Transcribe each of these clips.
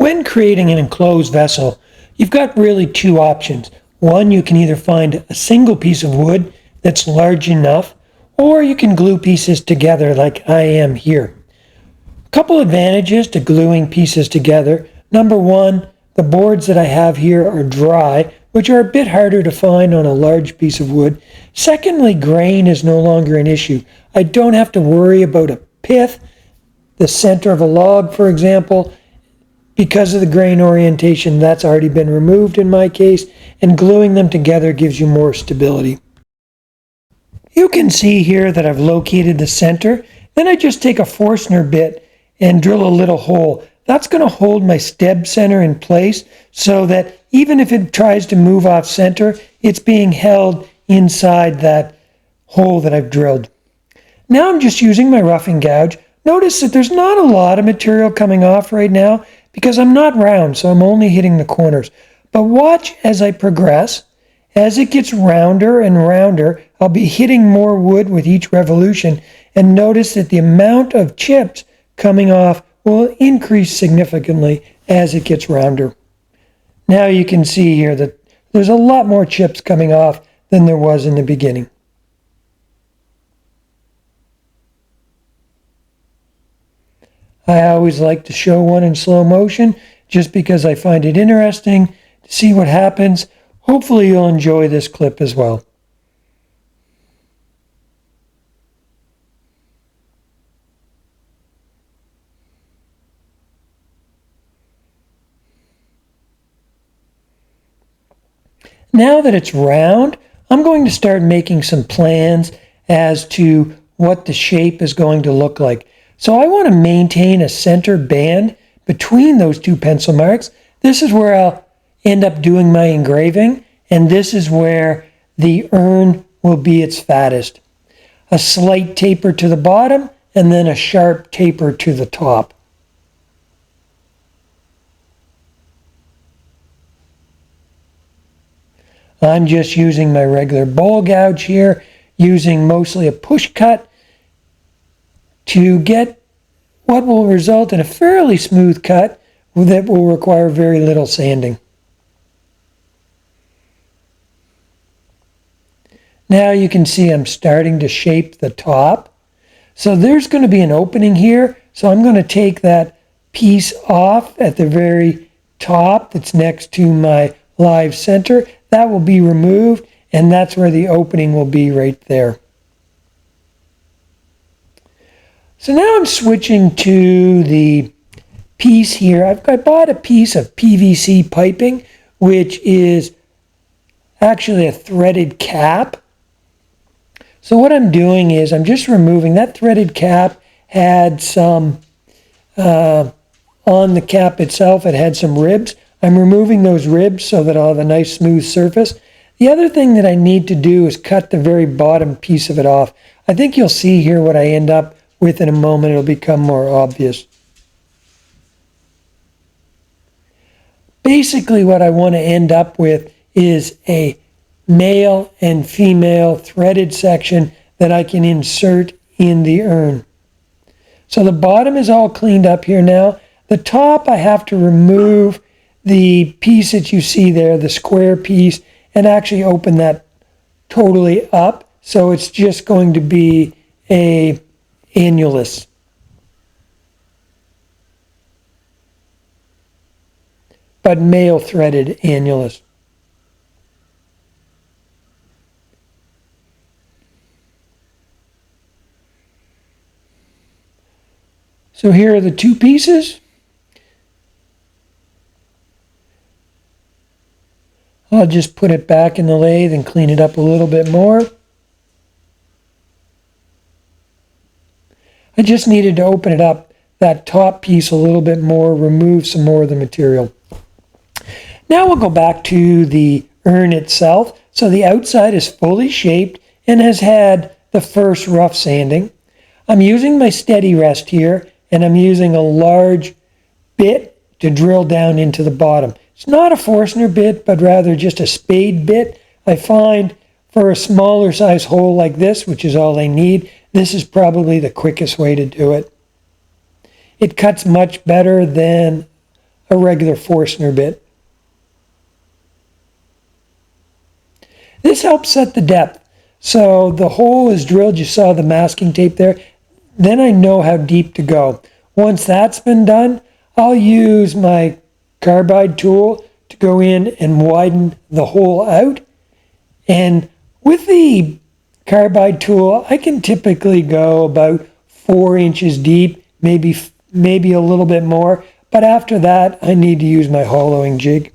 When creating an enclosed vessel, you've got really two options. One, you can either find a single piece of wood that's large enough, or you can glue pieces together like I am here. A couple advantages to gluing pieces together. Number one, the boards that I have here are dry, which are a bit harder to find on a large piece of wood. Secondly, grain is no longer an issue. I don't have to worry about a pith, the center of a log, for example. Because of the grain orientation, that's already been removed in my case, and gluing them together gives you more stability. You can see here that I've located the center. Then I just take a Forstner bit and drill a little hole. That's going to hold my stem center in place so that even if it tries to move off center, it's being held inside that hole that I've drilled. Now I'm just using my roughing gouge. Notice that there's not a lot of material coming off right now because I'm not round, so I'm only hitting the corners. But watch as I progress. As it gets rounder and rounder, I'll be hitting more wood with each revolution, and notice that the amount of chips coming off will increase significantly as it gets rounder. Now you can see here that there's a lot more chips coming off than there was in the beginning. I always like to show one in slow motion just because I find it interesting to see what happens. Hopefully you'll enjoy this clip as well. Now that it's round, I'm going to start making some plans as to what the shape is going to look like. So I want to maintain a center band between those two pencil marks. This is where I'll end up doing my engraving, and this is where the urn will be its fattest. A slight taper to the bottom, and then a sharp taper to the top. I'm just using my regular bowl gouge here, using mostly a push cut to get what will result in a fairly smooth cut that will require very little sanding. Now you can see I'm starting to shape the top. So there's going to be an opening here. So I'm going to take that piece off at the very top that's next to my live center. That will be removed, and that's where the opening will be right there. So now I'm switching to the piece here. I bought a piece of PVC piping, which is actually a threaded cap. So what I'm doing is I'm just removing that threaded cap. Had some on the cap itself, it had some ribs. I'm removing those ribs so that I'll have a nice smooth surface. The other thing that I need to do is cut the very bottom piece of it off. I think you'll see here what I end up with in a moment. It'll become more obvious. Basically what I want to end up with is a male and female threaded section that I can insert in the urn. So the bottom is all cleaned up here now. The top I have to remove the piece that you see there, the square piece, and actually open that totally up. So it's just going to be a annulus. But male threaded annulus. So here are the two pieces. I'll just put it back in the lathe and clean it up a little bit more. I just needed to open it up, that top piece, a little bit more, remove some more of the material. Now we'll go back to the urn itself. So the outside is fully shaped and has had the first rough sanding. I'm using my steady rest here, and I'm using a large bit to drill down into the bottom. It's not a Forstner bit, but rather just a spade bit. I find for a smaller size hole like this, which is all I need, this is probably the quickest way to do it. It cuts much better than a regular Forstner bit. This helps set the depth. So the hole is drilled, you saw the masking tape there. Then I know how deep to go. Once that's been done, I'll use my carbide tool to go in and widen the hole out. And with the carbide tool, I can typically go about 4 inches deep, maybe a little bit more. But after that, I need to use my hollowing jig.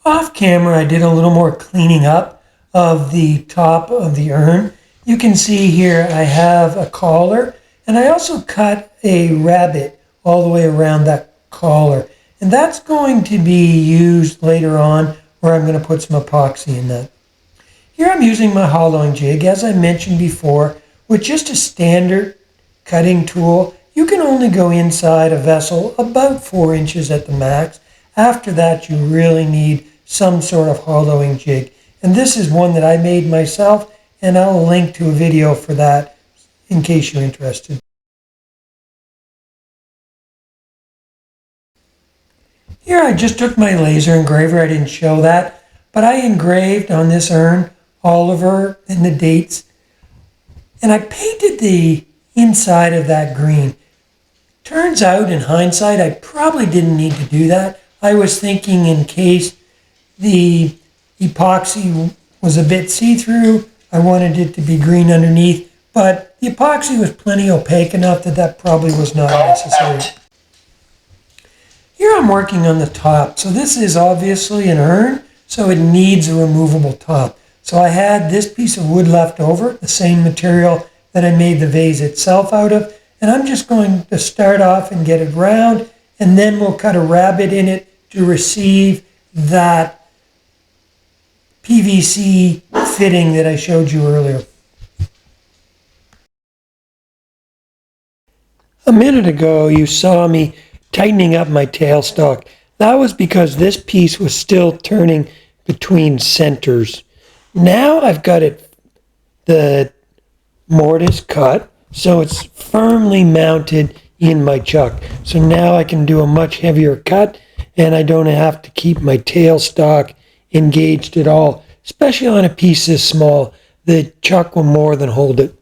Off camera, I did a little more cleaning up of the top of the urn. You can see here I have a collar, and I also cut a rabbet all the way around that collar. And that's going to be used later on, where I'm going to put some epoxy in that. Here I'm using my hollowing jig, as I mentioned before, with just a standard cutting tool. You can only go inside a vessel about 4 inches at the max. After that, you really need some sort of hollowing jig. And this is one that I made myself, and I'll link to a video for that in case you're interested. Here I just took my laser engraver, I didn't show that, but I engraved on this urn Oliver and the dates, and I painted the inside of that green. Turns out, in hindsight, I probably didn't need to do that. I was thinking in case the epoxy was a bit see-through, I wanted it to be green underneath, but the epoxy was plenty opaque enough that that probably was not necessary. Here I'm working on the top. So this is obviously an urn, so it needs a removable top. So I had this piece of wood left over, the same material that I made the vase itself out of, and I'm just going to start off and get it round, and then we'll cut a rabbet in it to receive that PVC fitting that I showed you earlier. A minute ago, you saw me tightening up my tailstock. That was because this piece was still turning between centers. Now I've got the mortise cut, so it's firmly mounted in my chuck. So now I can do a much heavier cut, and I don't have to keep my tailstock engaged at all, especially on a piece this small. The chuck will more than hold it.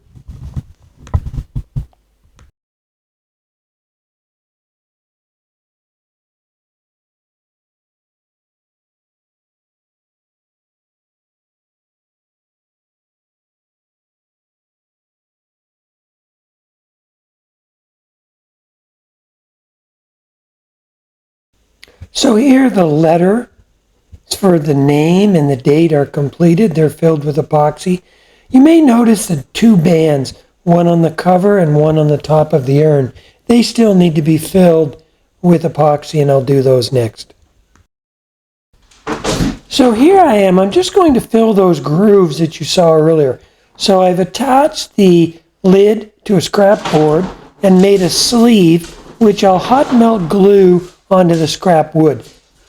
So here the letter for the name and the date are completed. They're filled with epoxy. You may notice the two bands, one on the cover and one on the top of the urn. They still need to be filled with epoxy, and I'll do those next. So here I am. I'm just going to fill those grooves that you saw earlier. So I've attached the lid to a scrap board and made a sleeve, which I'll hot melt glue onto the scrap wood.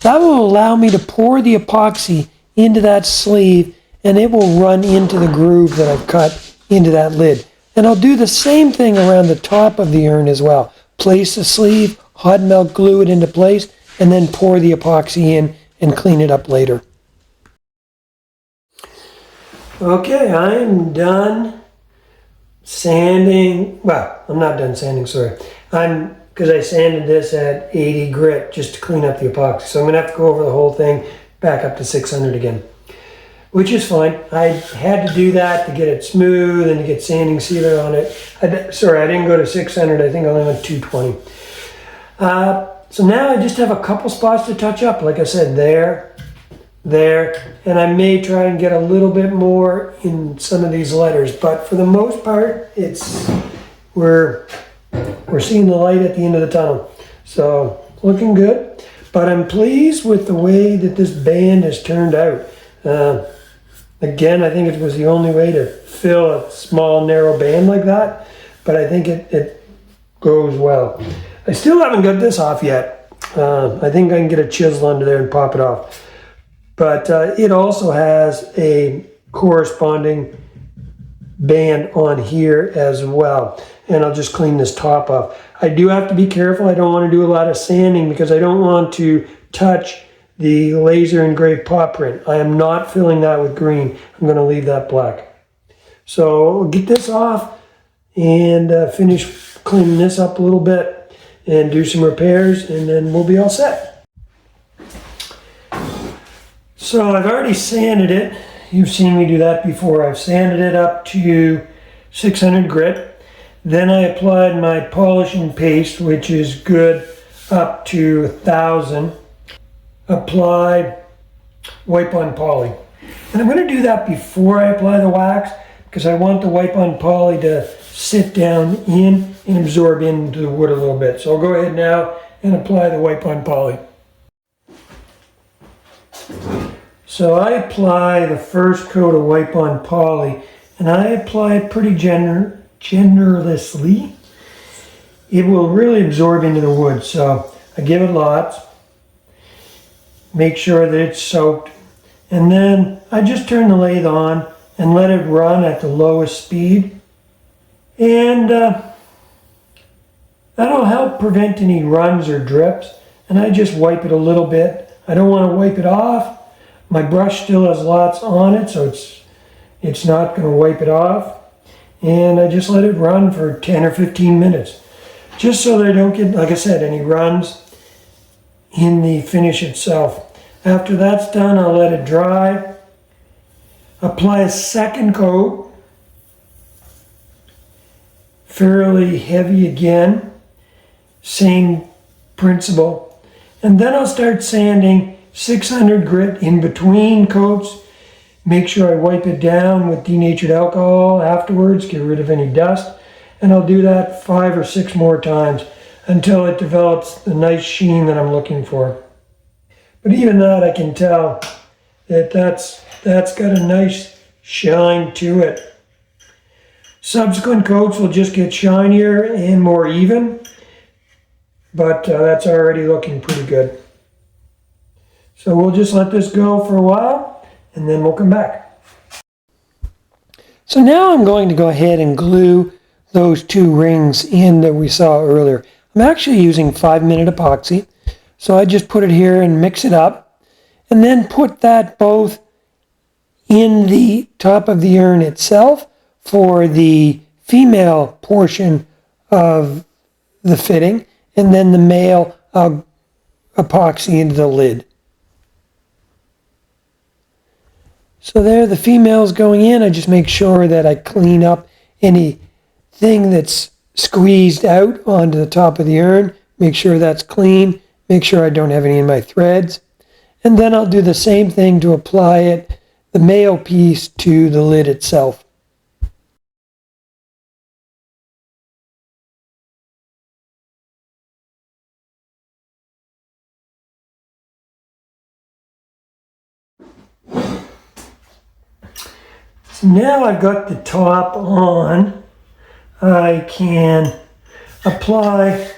That will allow me to pour the epoxy into that sleeve, and it will run into the groove that I've cut into that lid. And I'll do the same thing around the top of the urn as well. Place the sleeve, hot melt glue it into place, and then pour the epoxy in and clean it up later. Okay, I'm done sanding. Well, I'm not done sanding, sorry. Because I sanded this at 80 grit just to clean up the epoxy. So I'm going to have to go over the whole thing back up to 600 again, which is fine. I had to do that to get it smooth and to get sanding sealer on it. Sorry, I didn't go to 600. I think I only went 220. So now I just have a couple spots to touch up. Like I said, there, and I may try and get a little bit more in some of these letters. But for the most part, we're seeing the light at the end of the tunnel. So looking good, but I'm pleased with the way that this band has turned out. Again, I think it was the only way to fill a small narrow band like that, but I think it goes well. I still haven't got this off yet. I think I can get a chisel under there and pop it off. But it also has a corresponding band on here as well. And I'll just clean this top off. I do have to be careful. I don't want to do a lot of sanding because I don't want to touch the laser engraved paw print. I am not filling that with green. I'm going to leave that black. So we'll get this off and finish cleaning this up a little bit and do some repairs, and then we'll be all set. So I've already sanded it. You've seen me do that before. I've sanded it up to 600 grit. Then I applied my polishing paste, which is good up to 1000. Apply wipe on poly. And I'm going to do that before I apply the wax because I want the wipe on poly to sit down in and absorb into the wood a little bit. So I'll go ahead now and apply the wipe on poly. So I apply the first coat of wipe on poly, and I apply it pretty generously. It will really absorb into the wood, so I give it lots. Make sure that it's soaked, and then I just turn the lathe on and let it run at the lowest speed, and that'll help prevent any runs or drips. And I just wipe it a little bit. I don't want to wipe it off. My brush still has lots on it, so it's not going to wipe it off. And I just let it run for 10 or 15 minutes, just so that I don't get, like I said, any runs in the finish itself. After that's done, I'll let it dry. Apply a second coat, fairly heavy again, same principle. And then I'll start sanding 600 grit in between coats. Make sure I wipe it down with denatured alcohol afterwards, get rid of any dust. And I'll do that 5 or 6 more times until it develops the nice sheen that I'm looking for. But even that, I can tell that that's got a nice shine to it. Subsequent coats will just get shinier and more even, but that's already looking pretty good. So we'll just let this go for a while, and then we'll come back. So now I'm going to go ahead and glue those 2 rings in that we saw earlier. I'm actually using 5-minute epoxy. So I just put it here and mix it up, and then put that both in the top of the urn itself for the female portion of the fitting, and then the male epoxy into the lid. So there, the female's going in. I just make sure that I clean up anything that's squeezed out onto the top of the urn. Make sure that's clean. Make sure I don't have any in my threads. And then I'll do the same thing to apply it, the male piece, to the lid itself. So now I've got the top on, I can apply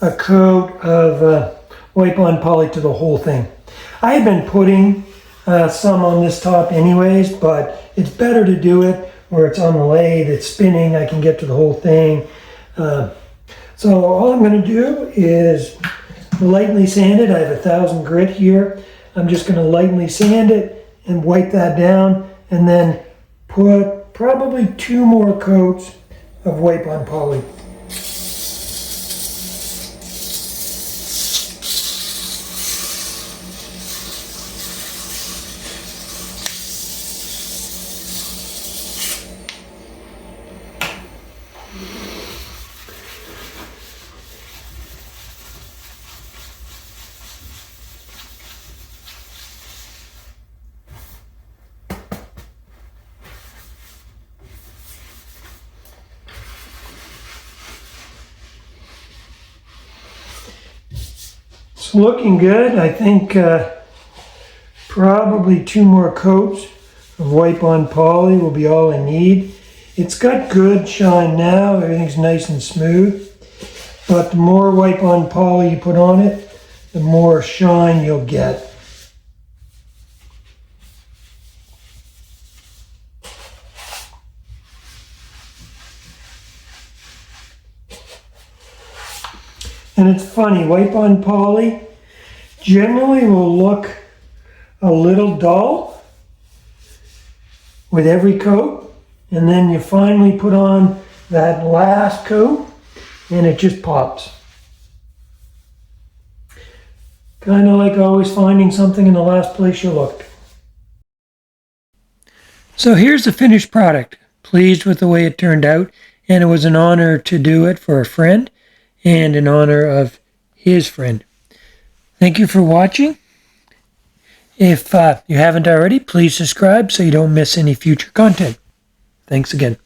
a coat of wipe on poly to the whole thing. I had been putting some on this top anyways, but it's better to do it where it's on the lathe, it's spinning, I can get to the whole thing. So all I'm going to do is lightly sand it. I have 1000 grit here. I'm just going to lightly sand it and wipe that down, and then put probably 2 more coats of wipe on poly. It's looking good. I think probably 2 more coats of wipe on poly will be all I need. It's got good shine now. Everything's nice and smooth. But the more wipe on poly you put on it, the more shine you'll get. And it's funny, wipe on poly generally will look a little dull with every coat, and then you finally put on that last coat and it just pops. Kind of like always finding something in the last place you looked. So here's the finished product. Pleased with the way it turned out, and it was an honor to do it for a friend and in honor of his friend. Thank you for watching. If you haven't already, please subscribe so you don't miss any future content. Thanks again.